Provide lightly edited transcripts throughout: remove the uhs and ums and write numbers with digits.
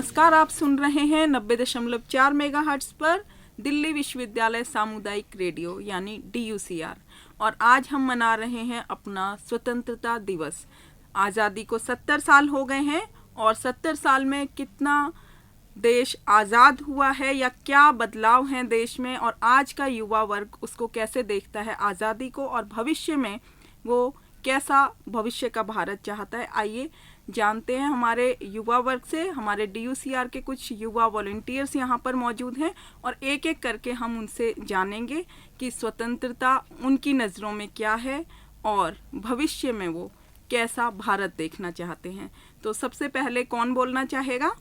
नमस्कार, आप सुन रहे हैं 90.4 मेगाहर्ट्ज पर दिल्ली विश्वविद्यालय सामुदायिक रेडियो यानी DUCR। और आज हम मना रहे हैं अपना स्वतंत्रता दिवस। आज़ादी को 70 साल हो गए हैं और 70 साल में कितना देश आज़ाद हुआ है या क्या बदलाव हैं देश में, और आज का युवा वर्ग उसको कैसे देखता है आज़ादी को, और भविष्य में वो कैसा भविष्य का भारत चाहता है। आइए जानते हैं हमारे युवा वर्ग से। हमारे DUCR के कुछ युवा वॉलंटियर्स यहाँ पर मौजूद हैं और एक एक करके हम उनसे जानेंगे कि स्वतंत्रता उनकी नज़रों में क्या है और भविष्य में वो कैसा भारत देखना चाहते हैं। तो सबसे पहले कौन बोलना चाहेगा?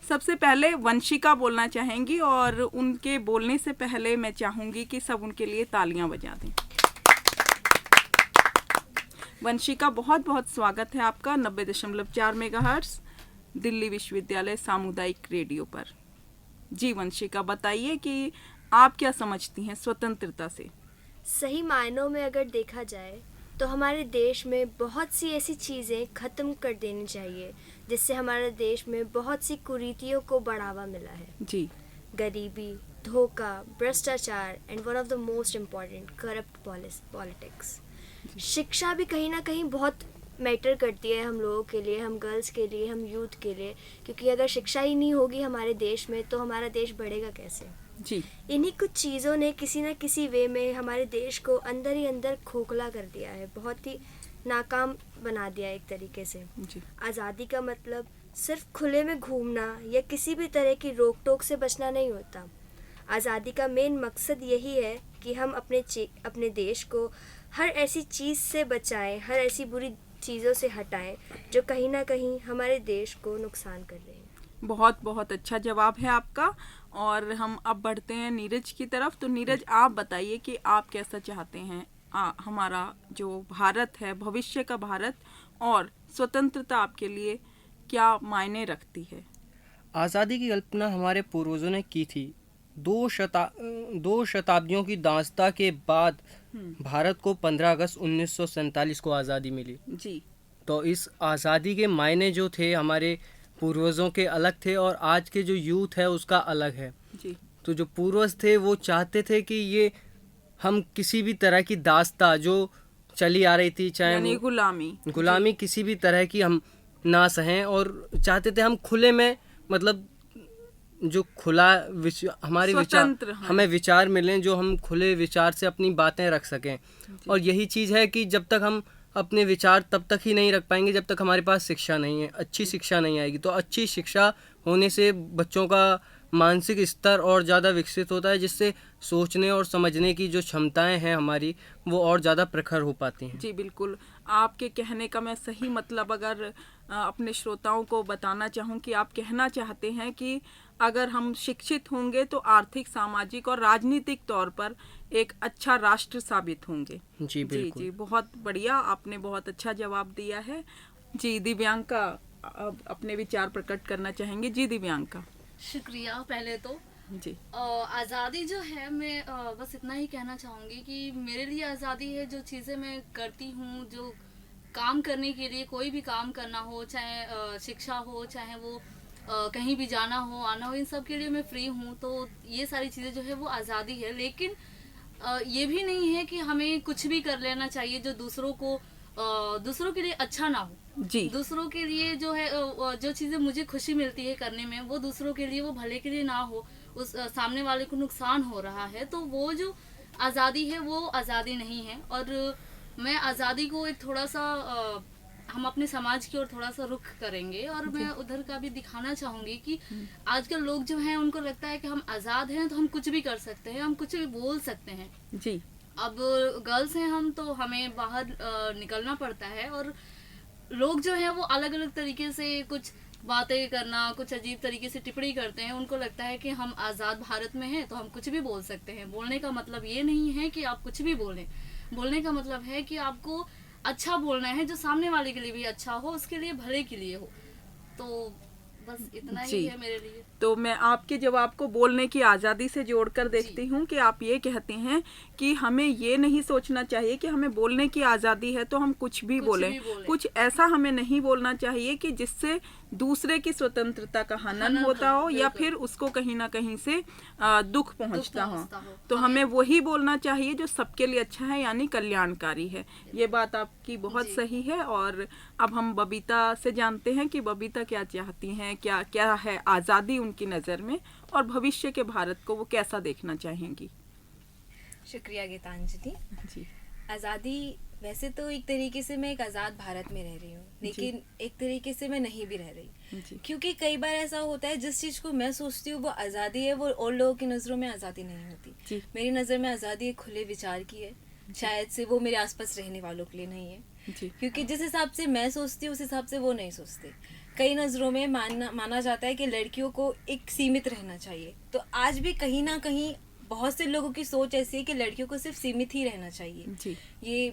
सबसे पहले वंशिका बोलना चाहेंगी और उनके बोलने से पहले मैं चाहूँगी कि सब उनके लिए तालियां बजा दें। वंशिका, बहुत बहुत स्वागत है आपका 90.4 मेगाहर्ट्ज दिल्ली विश्वविद्यालय सामुदायिक रेडियो पर। जी वंशिका, बताइए कि आप क्या समझती हैं स्वतंत्रता से? सही मायनों में अगर देखा जाए तो हमारे देश में बहुत सी ऐसी चीज़ें ख़त्म कर देनी चाहिए जिससे हमारे देश में बहुत सी कुरीतियों को बढ़ावा मिला है। जी। गरीबी, धोखा, भ्रष्टाचार and one of the most important corrupt politics. शिक्षा भी कहीं ना कहीं बहुत मैटर करती है हम लोगों के लिए, हम गर्ल्स के लिए, हम यूथ के लिए, क्योंकि अगर शिक्षा ही नहीं होगी हमारे देश में तो हमारा देश बढ़ेगा कैसे। जी। इन्हीं कुछ चीज़ों ने किसी न किसी वे में हमारे देश को अंदर ही अंदर खोखला कर दिया है, बहुत ही नाकाम बना दिया है एक तरीके से। जी। आज़ादी का मतलब सिर्फ खुले में घूमना या किसी भी तरह की रोक टोक से बचना नहीं होता। आज़ादी का मेन मकसद यही है कि हम अपने देश को हर ऐसी चीज़ से बचाएं, हर ऐसी बुरी चीज़ों से हटाएं जो कहीं ना कहीं हमारे देश को नुकसान कर रहे हैं। बहुत बहुत अच्छा जवाब है आपका। और हम अब बढ़ते हैं नीरज की तरफ। तो नीरज, आप बताइए कि आप कैसा चाहते हैं हमारा जो भारत है, भविष्य का भारत, और स्वतंत्रता आपके लिए क्या मायने रखती है? आज़ादी की कल्पना हमारे पूर्वजों ने की थी। दो शताब्दियों की दास्ता के बाद भारत को 15 अगस्त 1947 को आज़ादी मिली। जी। तो इस आज़ादी के मायने जो थे हमारे पूर्वजों के अलग थे और आज के जो यूथ है उसका अलग है। जी। तो जो पूर्वज थे वो चाहते थे कि ये हम किसी भी तरह की दास्ता जो चली आ रही थी, चाहे यानी गुलामी किसी भी तरह की हम ना सहें, और चाहते थे हम खुले में, मतलब जो खुला हमारे विचार, हमें विचार मिलें जो हम खुले विचार से अपनी बातें रख सकें। और यही चीज़ है कि जब तक हम अपने विचार तब तक ही नहीं रख पाएंगे जब तक हमारे पास शिक्षा नहीं है, अच्छी शिक्षा नहीं आएगी। तो अच्छी शिक्षा होने से बच्चों का मानसिक स्तर और ज़्यादा विकसित होता है, जिससे सोचने और समझने की जो क्षमताएं हैं हमारी वो और ज़्यादा प्रखर हो पाती हैं। जी बिल्कुल। आपके कहने का मैं सही मतलब अगर अपने श्रोताओं को बताना चाहूँ कि आप कहना चाहते हैं कि अगर हम शिक्षित होंगे तो आर्थिक, सामाजिक और राजनीतिक तौर पर एक अच्छा राष्ट्र साबित होंगे। जी बिल्कुल। जी, बहुत बढ़िया, आपने बहुत अच्छा जवाब दिया है। जी दिव्यांका, अब अपने विचार प्रकट करना चाहेंगे। जी दिव्यांका। शुक्रिया। पहले तो जी आज़ादी जो है, मैं बस इतना ही कहना चाहूँगी कि मेरे लिए आज़ादी है जो चीज़ें मैं करती हूँ, जो काम करने के लिए, कोई भी काम करना हो, चाहे शिक्षा हो, चाहे वो कहीं भी जाना हो, आना हो, इन सब के लिए मैं फ्री हूँ। तो ये सारी चीज़ें जो है वो आज़ादी है। लेकिन ये भी नहीं है कि हमें कुछ भी कर लेना चाहिए जो दूसरों के लिए अच्छा ना हो। जी। दूसरों के लिए जो है जो चीज़ें मुझे खुशी मिलती है करने में, वो दूसरों के लिए वो भले के लिए ना हो, उस सामने वाले को नुकसान हो रहा है, तो वो जो आज़ादी है वो आज़ादी नहीं है। और मैं आज़ादी को एक थोड़ा सा हम अपने समाज की ओर थोड़ा सा रुख करेंगे और मैं उधर का भी दिखाना चाहूँगी कि आजकल लोग जो हैं उनको लगता है कि हम आज़ाद हैं तो हम कुछ भी कर सकते हैं, हम कुछ भी बोल सकते हैं। जी। अब गर्ल्स हैं हम, तो हमें बाहर निकलना पड़ता है और लोग जो हैं वो अलग अलग तरीके से कुछ बातें करना, कुछ अजीब तरीके से टिप्पणी करते हैं। उनको लगता है कि हम आज़ाद भारत में हैं तो हम कुछ भी बोल सकते हैं। बोलने का मतलब ये नहीं है कि आप कुछ भी बोलें। बोलने का मतलब है कि आपको अच्छा बोलना है जो सामने वाले के लिए भी अच्छा हो, उसके लिए भले के लिए हो। तो बस इतना जी। ही है मेरे लिए। तो मैं आपके जवाब को बोलने की आज़ादी से जोड़कर देखती हूँ कि आप ये कहते हैं कि हमें ये नहीं सोचना चाहिए कि हमें बोलने की आज़ादी है तो हम कुछ भी बोलें। कुछ ऐसा हमें नहीं बोलना चाहिए कि जिससे दूसरे की स्वतंत्रता का हनन होता हो या फिर उसको कहीं ना कहीं से दुख पहुंचता हो। तो हमें वही बोलना चाहिए जो सबके लिए अच्छा है, यानी कल्याणकारी है। ये बात आपकी बहुत सही है। और अब हम बबीता से जानते हैं कि बबीता क्या चाहती हैं, क्या क्या है आज़ादी उनकी नज़र में और भविष्य के भारत को वो कैसा देखना चाहेंगी। शुक्रिया गीतांजलि जी आज़ादी वैसे तो एक तरीके से मैं एक आज़ाद भारत में रह रही हूँ, लेकिन एक तरीके से मैं नहीं भी रह रही, जी क्योंकि कई बार ऐसा होता है जिस चीज़ को मैं सोचती हूँ वो आज़ादी है, वो और लोगों की नज़रों में आज़ादी नहीं होती। जी मेरी नज़र में आज़ादी एक खुले विचार की है, शायद से वो मेरे आसपास रहने वालों के लिए नहीं है, जी क्योंकि जिस हिसाब से मैं सोचती हूँ उस हिसाब से वो नहीं सोचते। कई नज़रों में माना जाता है कि लड़कियों को एक सीमित रहना चाहिए, तो आज भी कहीं ना कहीं बहुत से लोगों की सोच ऐसी है कि लड़कियों को सिर्फ सीमित ही रहना चाहिए। जी ये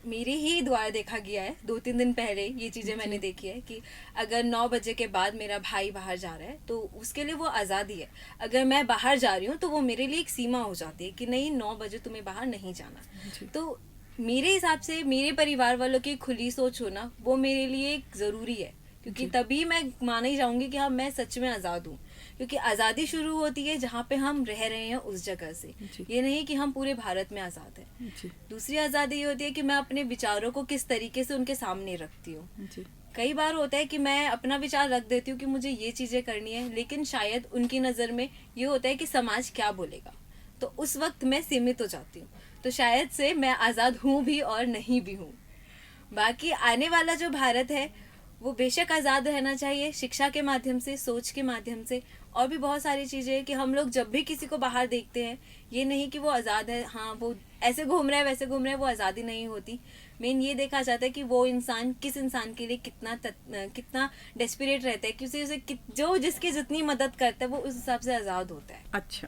मेरे ही द्वारा देखा गया है, 2-3 दिन पहले ये चीज़ें मैंने देखी है कि अगर 9 बजे के बाद मेरा भाई बाहर जा रहा है तो उसके लिए वो आज़ादी है। अगर मैं बाहर जा रही हूँ तो वो मेरे लिए एक सीमा हो जाती है कि नहीं, 9 बजे तुम्हें बाहर नहीं जाना। तो मेरे हिसाब से मेरे परिवार वालों की खुली सोच होना वो मेरे लिए एक ज़रूरी है, क्योंकि तभी मैं माना ही जाऊंगी कि हाँ मैं सच में आज़ाद हूँ। क्योंकि आज़ादी शुरू होती है जहाँ पे हम रह रहे हैं उस जगह से, ये नहीं कि हम पूरे भारत में आज़ाद हैं। जी दूसरी आज़ादी ये होती है कि मैं अपने विचारों को किस तरीके से उनके सामने रखती हूँ। जी कई बार होता है कि मैं अपना विचार रख देती हूँ कि मुझे ये चीज़ें करनी है, लेकिन शायद उनकी नज़र में ये होता है कि समाज क्या बोलेगा, तो उस वक्त मैं सीमित हो जाती हूँ। तो शायद से मैं आज़ाद हूँ भी और नहीं भी हूँ। बाकी आने वाला जो भारत है वो बेशक आज़ाद रहना चाहिए, शिक्षा के माध्यम से, सोच के माध्यम से, और भी बहुत सारी चीज़ें हैं कि हम लोग जब भी किसी को बाहर देखते हैं ये नहीं कि वो आज़ाद है, हाँ वो ऐसे घूम रहा है वैसे घूम रहा है, वो आज़ादी नहीं होती। मेन ये देखा जाता है कि वो इंसान किस इंसान के लिए कितना डेस्परेट रहता है, किसी उसे जो जिसकी जितनी मदद करता है वो उस हिसाब से आज़ाद होता है। अच्छा,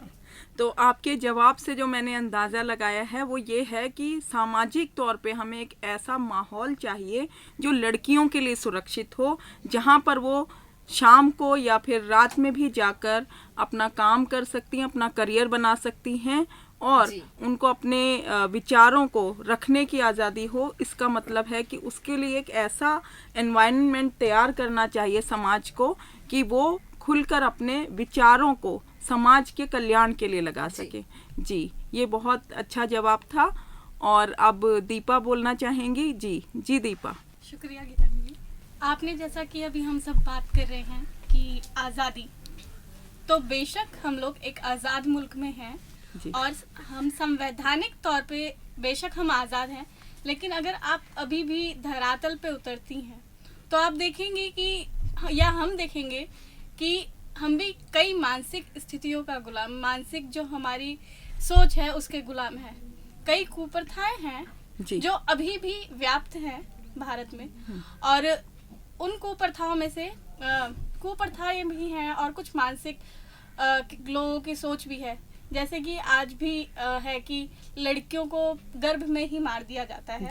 तो आपके जवाब से जो मैंने अंदाज़ा लगाया है वो ये है कि सामाजिक तौर पे हमें एक ऐसा माहौल चाहिए जो लड़कियों के लिए सुरक्षित हो, जहाँ पर वो शाम को या फिर रात में भी जाकर अपना काम कर सकती हैं, अपना करियर बना सकती हैं और उनको अपने विचारों को रखने की आज़ादी हो। इसका मतलब है कि उसके लिए एक ऐसा एनवायरनमेंट तैयार करना चाहिए समाज को कि वो खुलकर अपने विचारों को समाज के कल्याण के लिए लगा सके। जी, ये बहुत अच्छा जवाब था। और अब दीपा बोलना चाहेंगी। जी दीपा। शुक्रिया गीतांजलि। आपने जैसा कि अभी हम सब बात कर रहे हैं कि आज़ादी, तो बेशक हम लोग एक आज़ाद मुल्क में हैं और हम संवैधानिक तौर पे बेशक हम आज़ाद हैं, लेकिन अगर आप अभी भी धरातल पे उतरती हैं तो आप देखेंगे कि या हम देखेंगे कि हम भी कई मानसिक स्थितियों का गुलाम, मानसिक जो हमारी सोच है उसके गुलाम हैं। कई कुप्रथाएं हैं जो अभी भी व्याप्त हैं भारत में, और उन कुप्रथाओं में से कुप्रथाएं भी हैं और कुछ मानसिक लोगों की सोच भी है। जैसे कि आज भी है कि लड़कियों को गर्भ में ही मार दिया जाता है